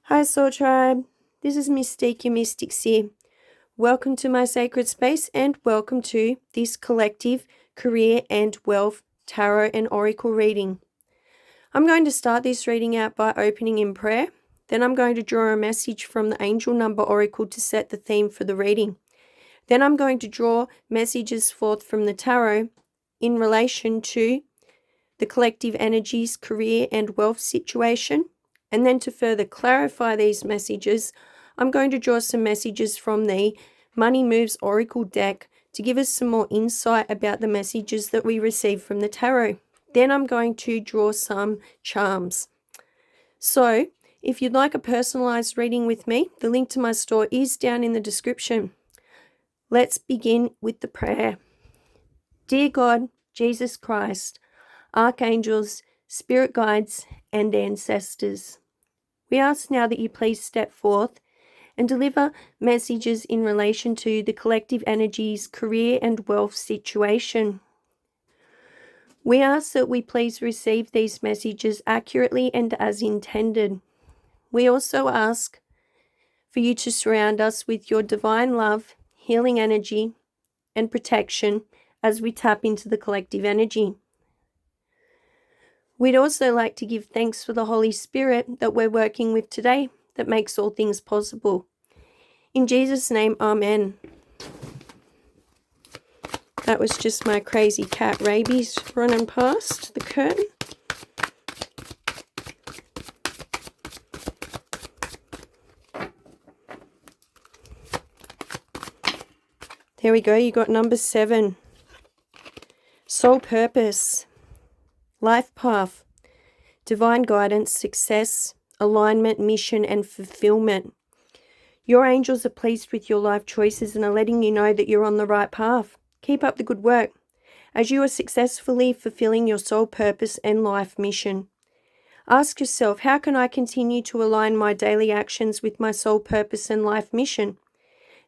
Hi Soul Tribe, this is Mystique, your Mystic Seer. Welcome to my sacred space and welcome to this collective career and wealth tarot and oracle reading. I'm going to start this reading out by opening in prayer. Then I'm going to draw a message from the angel number oracle to set the theme for the reading. Then I'm going to draw messages forth from the tarot in relation to the collective energies, career and wealth situation. And then to further clarify these messages, I'm going to draw some messages from the Money Moves Oracle deck to give us some more insight about the messages that we receive from the tarot. Then I'm going to draw some charms. So, if you'd like a personalized reading with me, the link to my store is down in the description. Let's begin with the prayer. Dear God, Jesus Christ, archangels, spirit guides, and ancestors, we ask now that you please step forth and deliver messages in relation to the collective energies, career and wealth situation. We ask that we please receive these messages accurately and as intended. We also ask for you to surround us with your divine love, healing energy, and protection as we tap into the collective energy. We'd also like to give thanks for the Holy Spirit that we're working with today that makes all things possible. In Jesus' name, Amen. That was just my crazy cat Rabies running past the curtain. There we go, you got number 7. Soul purpose, life path, divine guidance, success, alignment, mission, and fulfillment. Your angels are pleased with your life choices and are letting you know that you're on the right path. Keep up the good work as you are successfully fulfilling your soul purpose and life mission. Ask yourself, how can I continue to align my daily actions with my soul purpose and life mission?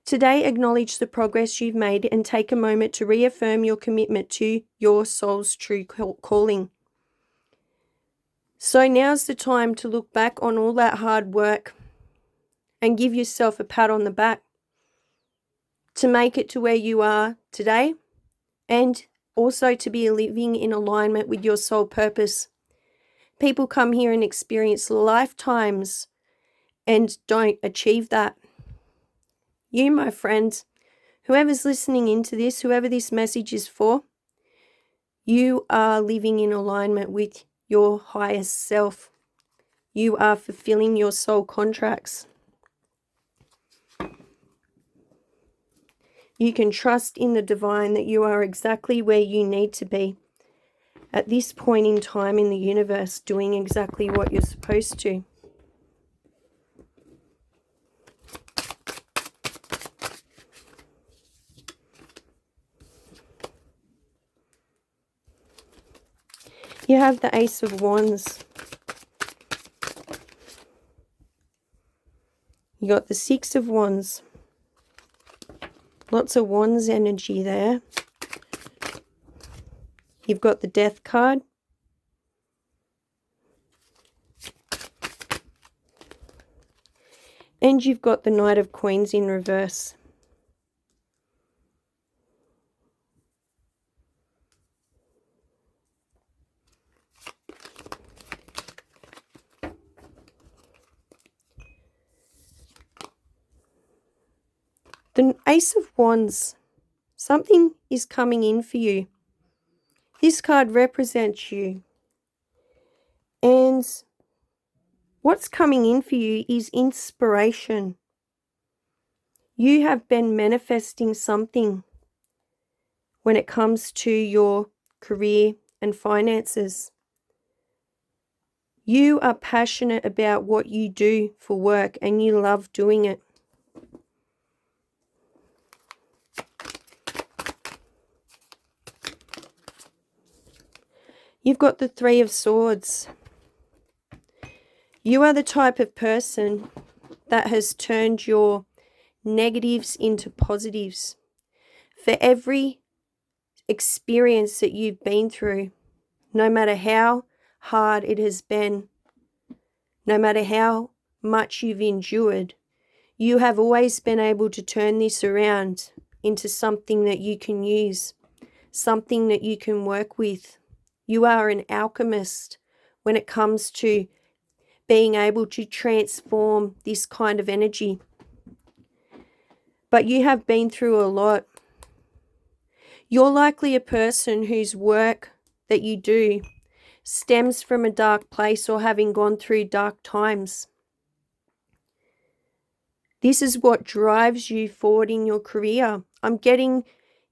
Today, acknowledge the progress you've made and take a moment to reaffirm your commitment to your soul's true calling. So now's the time to look back on all that hard work and give yourself a pat on the back to make it to where you are today and also to be living in alignment with your soul purpose. People come here and experience lifetimes and don't achieve that. You, my friend, whoever's listening into this, whoever this message is for, you are living in alignment with your highest self. You are fulfilling your soul contracts. You can trust in the divine that you are exactly where you need to be at this point in time in the universe, doing exactly what you're supposed to. You have the Ace of Wands. You got the Six of Wands. Lots of Wands energy there. You've got the Death card. And you've got the Knight of Coins in reverse. The Ace of Wands, something is coming in for you. This card represents you. And what's coming in for you is inspiration. You have been manifesting something when it comes to your career and finances. You are passionate about what you do for work and you love doing it. You've got the Three of Swords. You are the type of person that has turned your negatives into positives. For every experience that you've been through, no matter how hard it has been, no matter how much you've endured, you have always been able to turn this around into something that you can use, something that you can work with. You are an alchemist when it comes to being able to transform this kind of energy. But you have been through a lot. You're likely a person whose work that you do stems from a dark place or having gone through dark times. This is what drives you forward in your career. I'm getting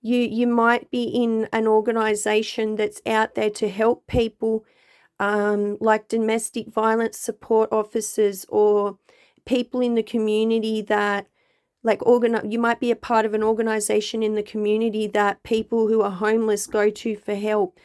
you might be in an organization that's out there to help people, like domestic violence support officers or people in the community that you might be a part of an organization in the community that people who are homeless go to for help.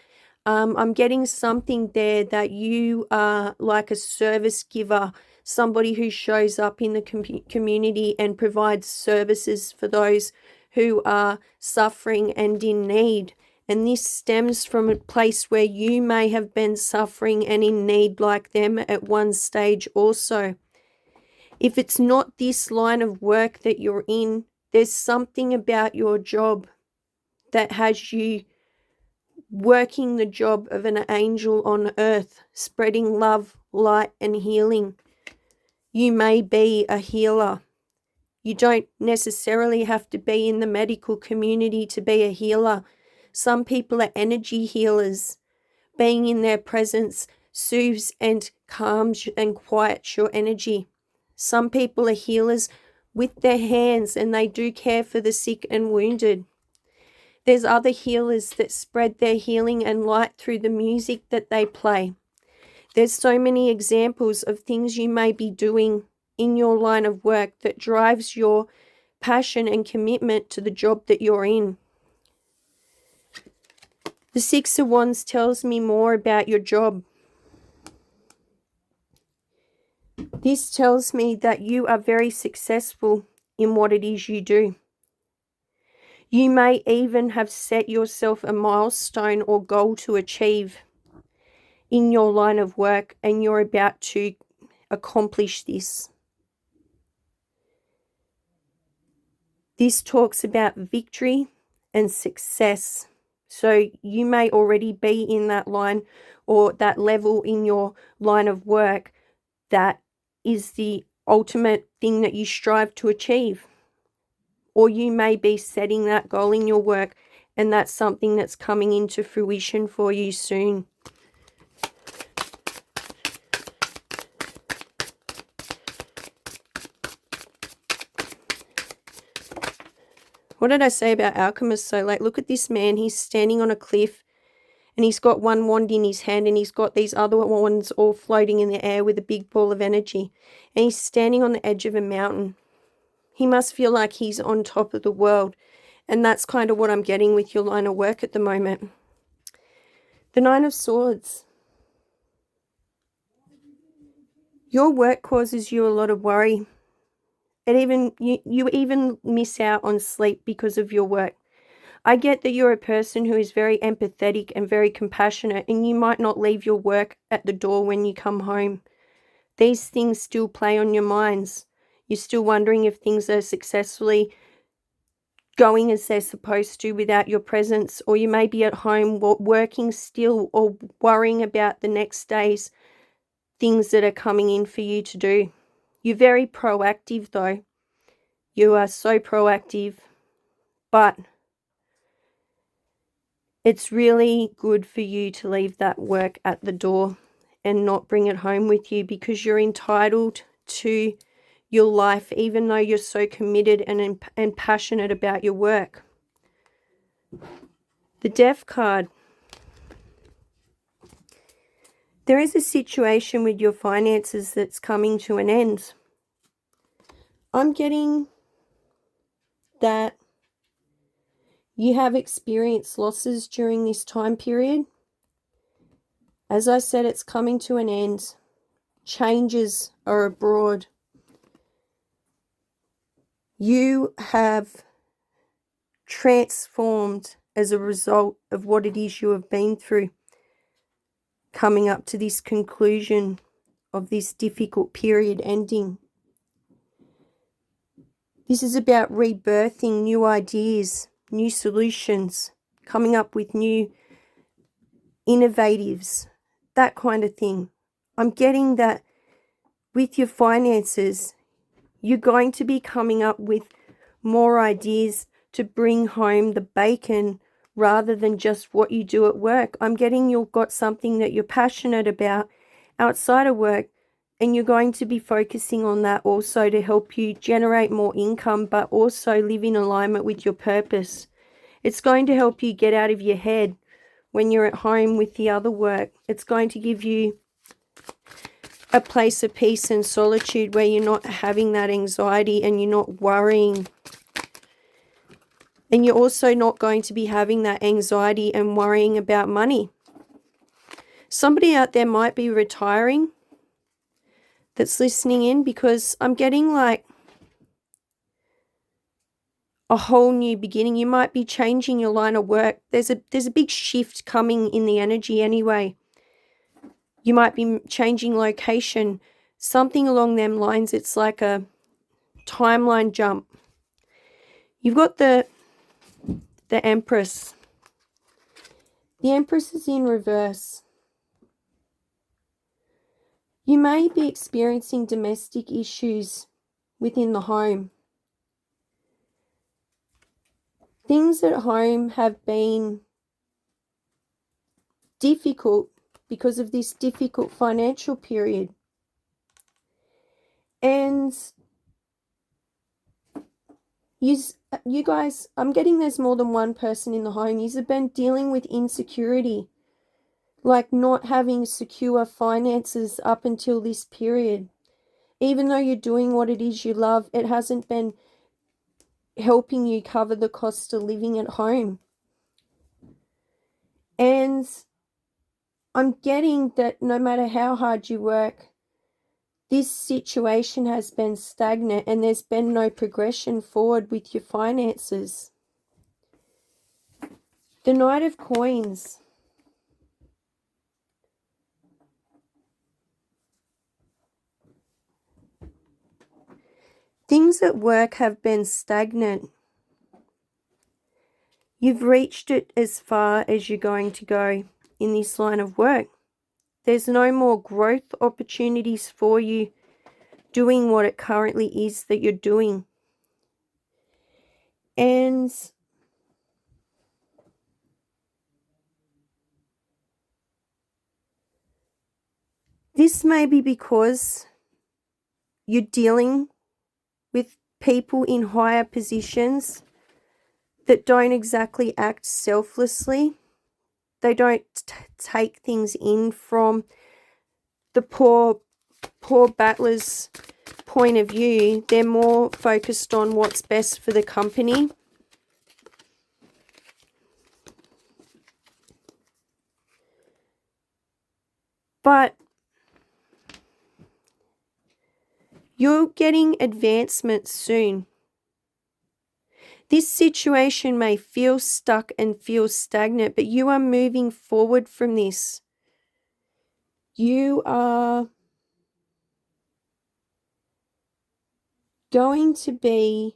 I'm getting something there that you are like a service giver, somebody who shows up in the community and provides services for those who are suffering and in need. And this stems from a place where you may have been suffering and in need like them at one stage also. If it's not this line of work that you're in, there's something about your job that has you working the job of an angel on earth, spreading love, light, and healing. You may be a healer. You don't necessarily have to be in the medical community to be a healer. Some people are energy healers. Being in their presence soothes and calms and quiets your energy. Some people are healers with their hands and they do care for the sick and wounded. There's other healers that spread their healing and light through the music that they play. There's so many examples of things you may be doing in your line of work that drives your passion and commitment to the job that you're in. The Six of Wands tells me more about your job. This tells me that you are very successful in what it is you do. You may even have set yourself a milestone or goal to achieve in your line of work, and you're about to accomplish this. This talks about victory and success. So you may already be in that line or that level in your line of work that is the ultimate thing that you strive to achieve. Or you may be setting that goal in your work and that's something that's coming into fruition for you soon. What did I say about alchemists? So look at this man. He's standing on a cliff and he's got one wand in his hand and he's got these other wands all floating in the air with a big ball of energy. And he's standing on the edge of a mountain. He must feel like he's on top of the world. And that's kind of what I'm getting with your line of work at the moment. The Nine of Swords. Your work causes you a lot of worry. You even miss out on sleep because of your work. I get that you're a person who is very empathetic and very compassionate, and you might not leave your work at the door when you come home. These things still play on your minds. You're still wondering if things are successfully going as they're supposed to without your presence, or you may be at home working still or worrying about the next day's things that are coming in for you to do. You're very proactive though. You are so proactive, but it's really good for you to leave that work at the door and not bring it home with you, because you're entitled to your life even though you're so committed and passionate about your work. The Death card. There is a situation with your finances that's coming to an end. I'm getting that you have experienced losses during this time period. As I said, it's coming to an end. Changes are abroad. You have transformed as a result of what it is you have been through, coming up to this conclusion of this difficult period ending. This is about rebirthing new ideas, new solutions, coming up with new innovatives, that kind of thing. I'm getting that with your finances, you're going to be coming up with more ideas to bring home the bacon rather than just what you do at work. I'm getting you've got something that you're passionate about outside of work, and you're going to be focusing on that also to help you generate more income, but also live in alignment with your purpose. It's going to help you get out of your head when you're at home with the other work. It's going to give you a place of peace and solitude where you're not having that anxiety and you're not worrying. And you're also not going to be having that anxiety and worrying about money. Somebody out there might be retiring that's listening in, because I'm getting like a whole new beginning. You might be changing your line of work. There's a big shift coming in the energy anyway. You might be changing location, something along them lines. It's like a timeline jump. You've got the Empress. The Empress is in reverse. You may be experiencing domestic issues within the home. Things at home have been difficult because of this difficult financial period. And you guys, I'm getting there's more than one person in the home. You've been dealing with insecurity, like not having secure finances up until this period. Even though you're doing what it is you love, it hasn't been helping you cover the cost of living at home. And I'm getting that no matter how hard you work, this situation has been stagnant and there's been no progression forward with your finances. The Knight of Coins. Things at work have been stagnant. You've reached it as far as you're going to go in this line of work. There's no more growth opportunities for you doing what it currently is that you're doing. And this may be because you're dealing with people in higher positions that don't exactly act selflessly. They don't take things in from the poor battler's point of view. They're more focused on what's best for the company. But you're getting advancements soon. This situation may feel stuck and feel stagnant, but you are moving forward from this. You are going to be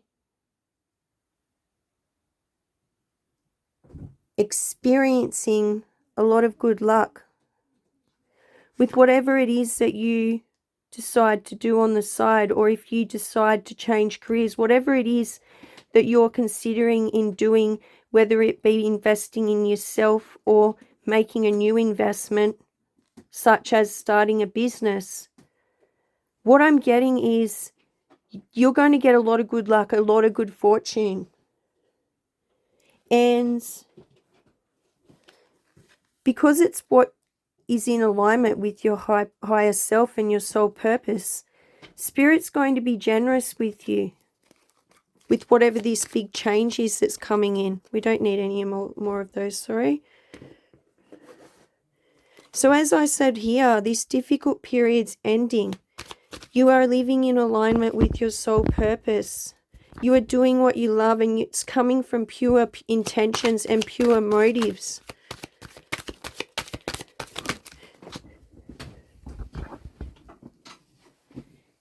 experiencing a lot of good luck with whatever it is that you decide to do on the side, or if you decide to change careers, whatever it is that you're considering in doing, whether it be investing in yourself or making a new investment, such as starting a business. What I'm getting is you're going to get a lot of good luck, a lot of good fortune. And because it's what is in alignment with your higher self and your soul purpose, Spirit's going to be generous with you with whatever this big change is that's coming in. We don't need any more of those, sorry. So as I said here, this difficult period's ending. You are living in alignment with your soul purpose. You are doing what you love, and it's coming from pure intentions and pure motives.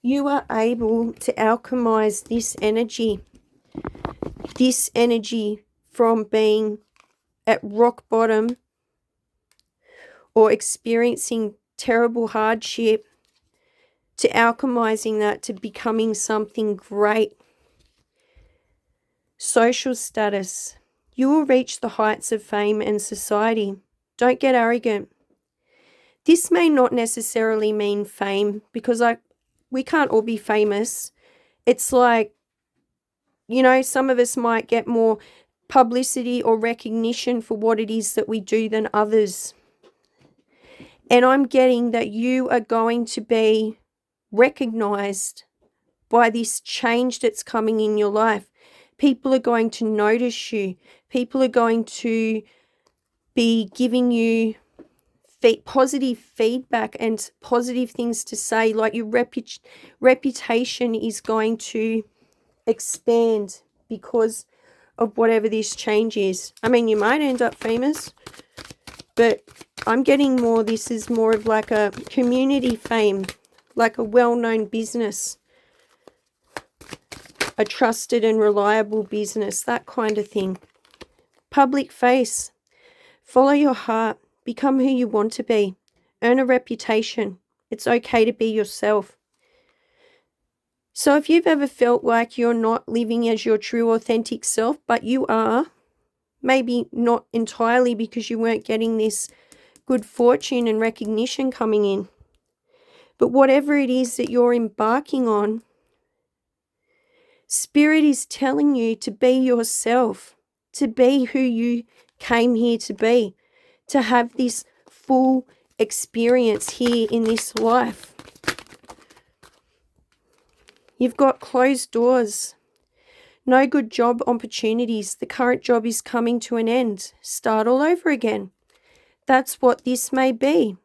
You are able to alchemize this energy from being at rock bottom or experiencing terrible hardship, to alchemizing that to becoming something great. Social status. You will reach the heights of fame and society. Don't get arrogant. This may not necessarily mean fame, because we can't all be famous. It's like, some of us might get more publicity or recognition for what it is that we do than others. And I'm getting that you are going to be recognized by this change that's coming in your life. People are going to notice you. People are going to be giving you positive feedback and positive things to say. Like your reputation is going to expand because of whatever this change is. I mean, you might end up famous, but I'm getting more, this is more of like a community fame, like a well-known business, a trusted and reliable business, that kind of thing. Public face. Follow your heart. Become who you want to be. Earn a reputation. It's okay to be yourself. So if you've ever felt like you're not living as your true authentic self, but you are, maybe not entirely because you weren't getting this good fortune and recognition coming in, but whatever it is that you're embarking on, Spirit is telling you to be yourself, to be who you came here to be, to have this full experience here in this life. You've got closed doors, no good job opportunities. The current job is coming to an end. Start all over again. That's what this may be.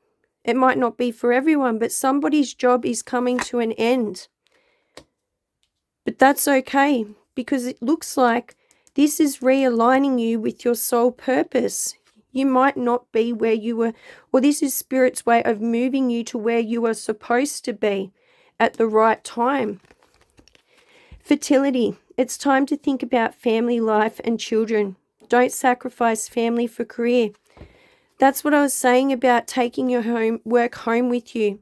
It might not be for everyone, but somebody's job is coming to an end. But that's okay, because it looks like this is realigning you with your soul purpose. You might not be where you were, or this is Spirit's way of moving you to where you are supposed to be at the right time. Fertility. It's time to think about family life and children. Don't sacrifice family for career. That's what I was saying about taking your work home with you.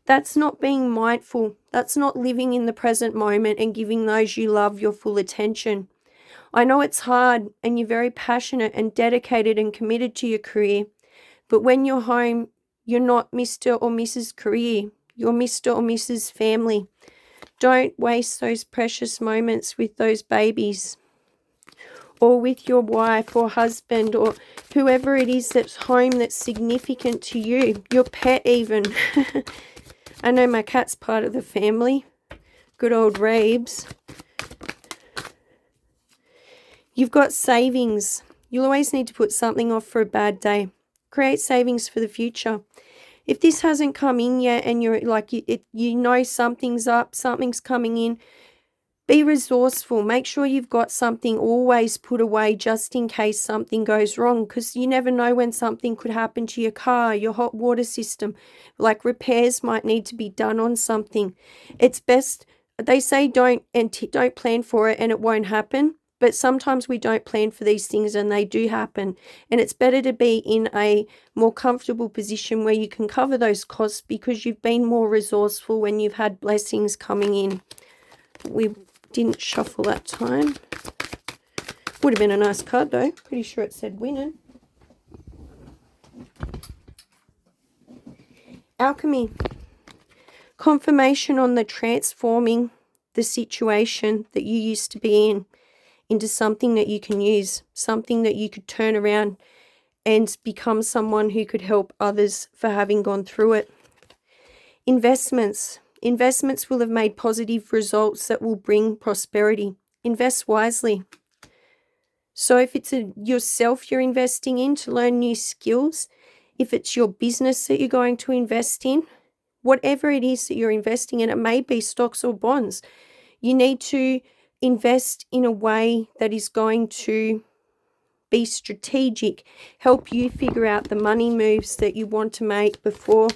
That's not being mindful. That's not living in the present moment and giving those you love your full attention. I know it's hard and you're very passionate and dedicated and committed to your career, but when you're home, you're not Mr. or Mrs. Career. You're Mr. or Mrs. Family. Don't waste those precious moments with those babies, or with your wife or husband or whoever it is that's home that's significant to you, your pet even. I know my cat's part of the family. Good old Rabes. You've got savings. You'll always need to put something off for a bad day. Create savings for the future. If this hasn't come in yet and you're like, you know something's up, something's coming in, be resourceful. Make sure you've got something always put away just in case something goes wrong, because you never know when something could happen to your car, your hot water system. Like repairs might need to be done on something. It's best, they say don't plan for it and it won't happen. But sometimes we don't plan for these things and they do happen. And it's better to be in a more comfortable position where you can cover those costs because you've been more resourceful when you've had blessings coming in. We didn't shuffle that time. Would have been a nice card though. Pretty sure it said winning. Alchemy. Confirmation on the transforming the situation that you used to be in into something that you can use, something that you could turn around and become someone who could help others for having gone through it. Investments. Investments will have made positive results that will bring prosperity. Invest wisely. So if it's yourself you're investing in to learn new skills, if it's your business that you're going to invest in, whatever it is that you're investing in, it may be stocks or bonds. You need to invest in a way that is going to be strategic, help you figure out the money moves that you want to make before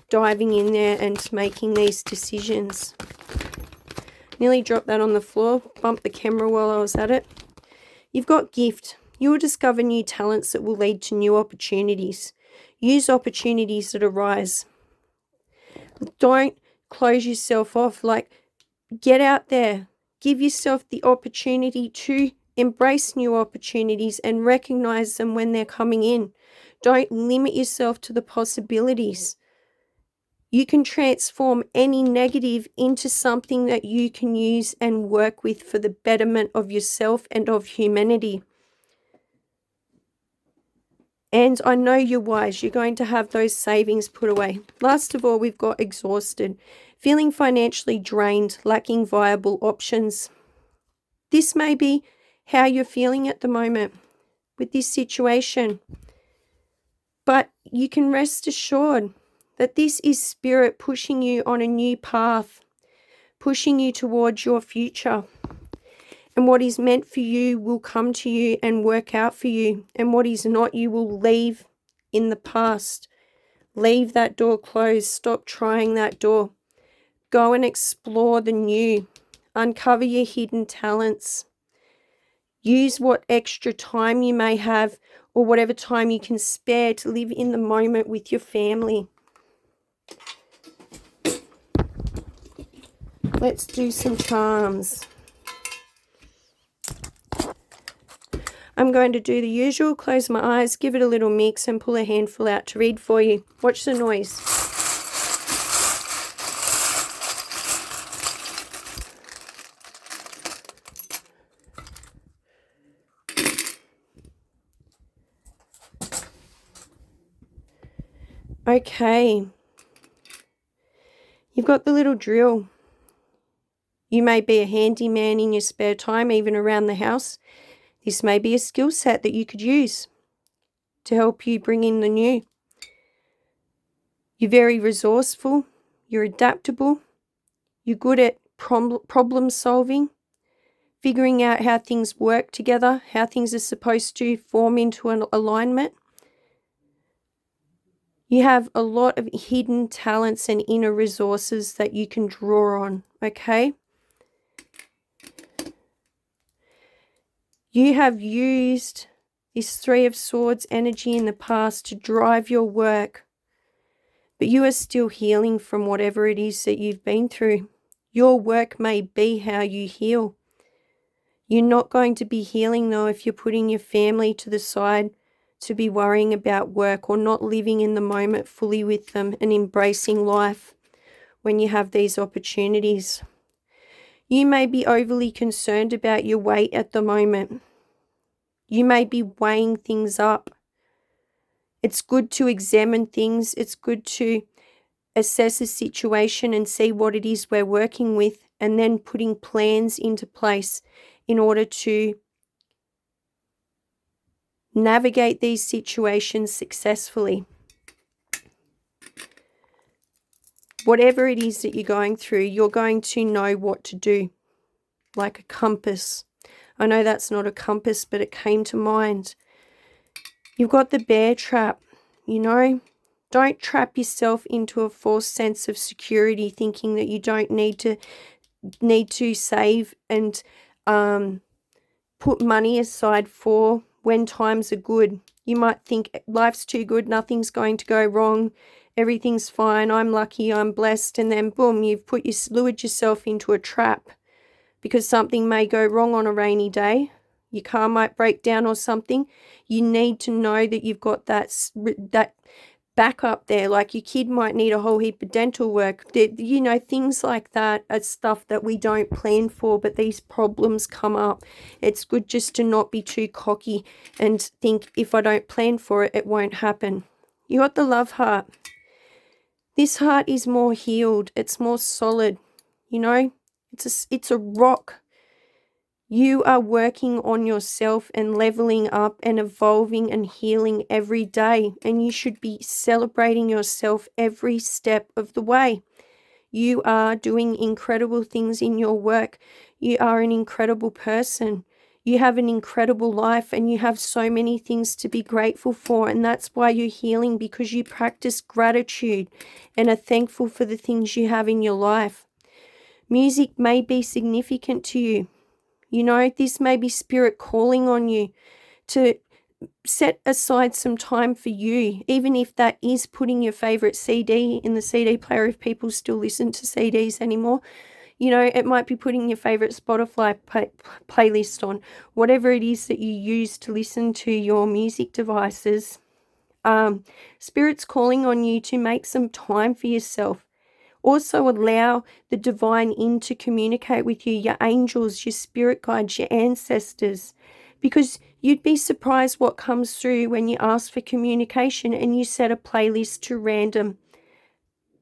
diving in there and making these decisions. Nearly dropped that on the floor, bumped the camera while I was at it. You've got gift. You will discover new talents that will lead to new opportunities. Use opportunities that arise. Don't close yourself off. Like, get out there. Give yourself the opportunity to embrace new opportunities and recognize them when they're coming in. Don't limit yourself to the possibilities. You can transform any negative into something that you can use and work with for the betterment of yourself and of humanity. And I know you're wise. You're going to have those savings put away. Last of all, we've got exhausted, feeling financially drained, lacking viable options. This may be how you're feeling at the moment with this situation. But you can rest assured that this is spirit pushing you on a new path, pushing you towards your future. And what is meant for you will come to you and work out for you. And what is not, you will leave in the past. Leave that door closed. Stop trying that door. Go and explore the new. Uncover your hidden talents. Use what extra time you may have or whatever time you can spare to live in the moment with your family. Let's do some charms. I'm going to do the usual, close my eyes, give it a little mix and pull a handful out to read for you. Watch the noise. Okay. You've got the little drill. You may be a handyman in your spare time, even around the house. This may be a skill set that you could use to help you bring in the new. You're very resourceful. You're adaptable. You're good at problem solving, figuring out how things work together, how things are supposed to form into an alignment. You have a lot of hidden talents and inner resources that you can draw on, okay? You have used this Three of Swords energy in the past to drive your work, but you are still healing from whatever it is that you've been through. Your work may be how you heal. You're not going to be healing, though, if you're putting your family to the side to be worrying about work or not living in the moment fully with them and embracing life when you have these opportunities. You may be overly concerned about your weight at the moment. You may be weighing things up. It's good to examine things. It's good to assess a situation and see what it is we're working with, and then putting plans into place in order to navigate these situations successfully. Whatever it is that you're going through, you're going to know what to do, like a compass. I know that's not a compass, but it came to mind. You've got the bear trap, you know. Don't trap yourself into a false sense of security, thinking that you don't need to save and put money aside for when times are good. You might think life's too good, nothing's going to go wrong, everything's fine, I'm lucky, I'm blessed, and then boom, you've lured yourself into a trap because something may go wrong on a rainy day. Your car might break down or something. You need to know that you've got that backup there. Like your kid might need a whole heap of dental work. You know, things like that are stuff that we don't plan for, but these problems come up. It's good just to not be too cocky and think, if I don't plan for it, it won't happen. You got the love heart. This heart is more healed. It's more solid. You know, it's a rock. You are working on yourself and leveling up and evolving and healing every day, and you should be celebrating yourself every step of the way. You are doing incredible things in your work. You are an incredible person. You have an incredible life and you have so many things to be grateful for, and that's why you're healing, because you practice gratitude and are thankful for the things you have in your life. Music may be significant to you. You know, this may be spirit calling on you to set aside some time for you, even if that is putting your favorite CD in the CD player, if people still listen to CDs anymore. You know, it might be putting your favorite Spotify playlist on, whatever it is that you use to listen to your music devices. Spirit's calling on you to make some time for yourself. Also allow the divine in to communicate with you, your angels, your spirit guides, your ancestors, because you'd be surprised what comes through when you ask for communication and you set a playlist to random.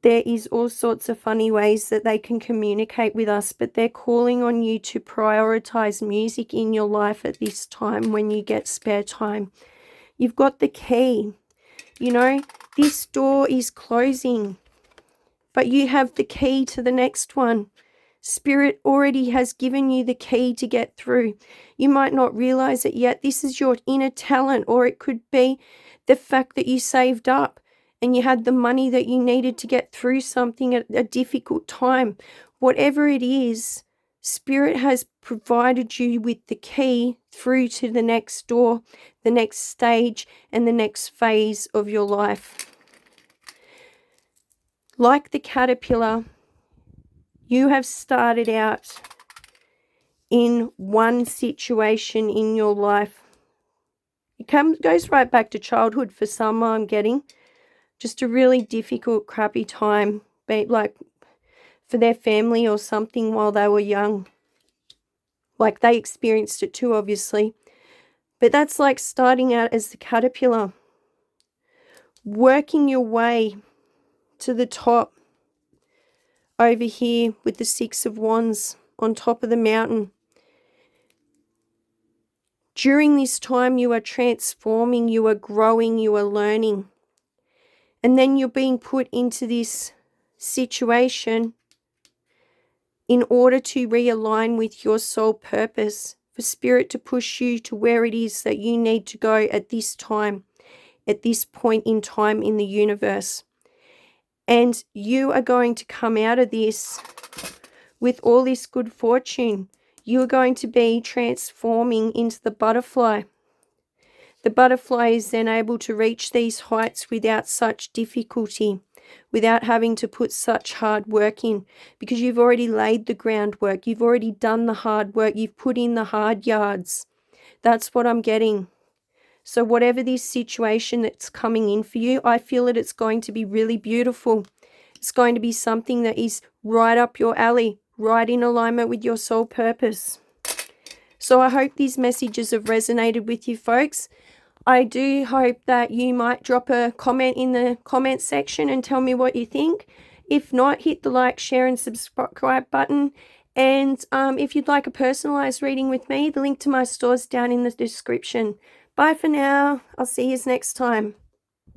There is all sorts of funny ways that they can communicate with us, but they're calling on you to prioritize music in your life at this time when you get spare time. You've got the key. You know, this door is closing, but you have the key to the next one. Spirit already has given you the key to get through. You might not realize it yet. This is your inner talent, or it could be the fact that you saved up and you had the money that you needed to get through something at a difficult time. Whatever it is, Spirit has provided you with the key through to the next door, the next stage, and the next phase of your life. Like the caterpillar, you have started out in one situation in your life. It goes right back to childhood for some, I'm getting. Just a really difficult, crappy time, like for their family or something while they were young. Like they experienced it too, obviously. But that's like starting out as the caterpillar, working your way to the top over here with the Six of Wands on top of the mountain. During this time, you are transforming, you are growing, you are learning. And then you're being put into this situation in order to realign with your soul purpose, for Spirit to push you to where it is that you need to go at this time, at this point in time in the universe. And you are going to come out of this with all this good fortune. You are going to be transforming into the butterfly. The butterfly is then able to reach these heights without such difficulty, without having to put such hard work in, because you've already laid the groundwork. You've already done the hard work. You've put in the hard yards. That's what I'm getting. So whatever this situation that's coming in for you, I feel that it's going to be really beautiful. It's going to be something that is right up your alley, right in alignment with your soul purpose. So I hope these messages have resonated with you, folks. I do hope that you might drop a comment in the comment section and tell me what you think. If not, hit the like, share, and subscribe button. And if you'd like a personalized reading with me, the link to my store is down in the description. Bye for now. I'll see you next time.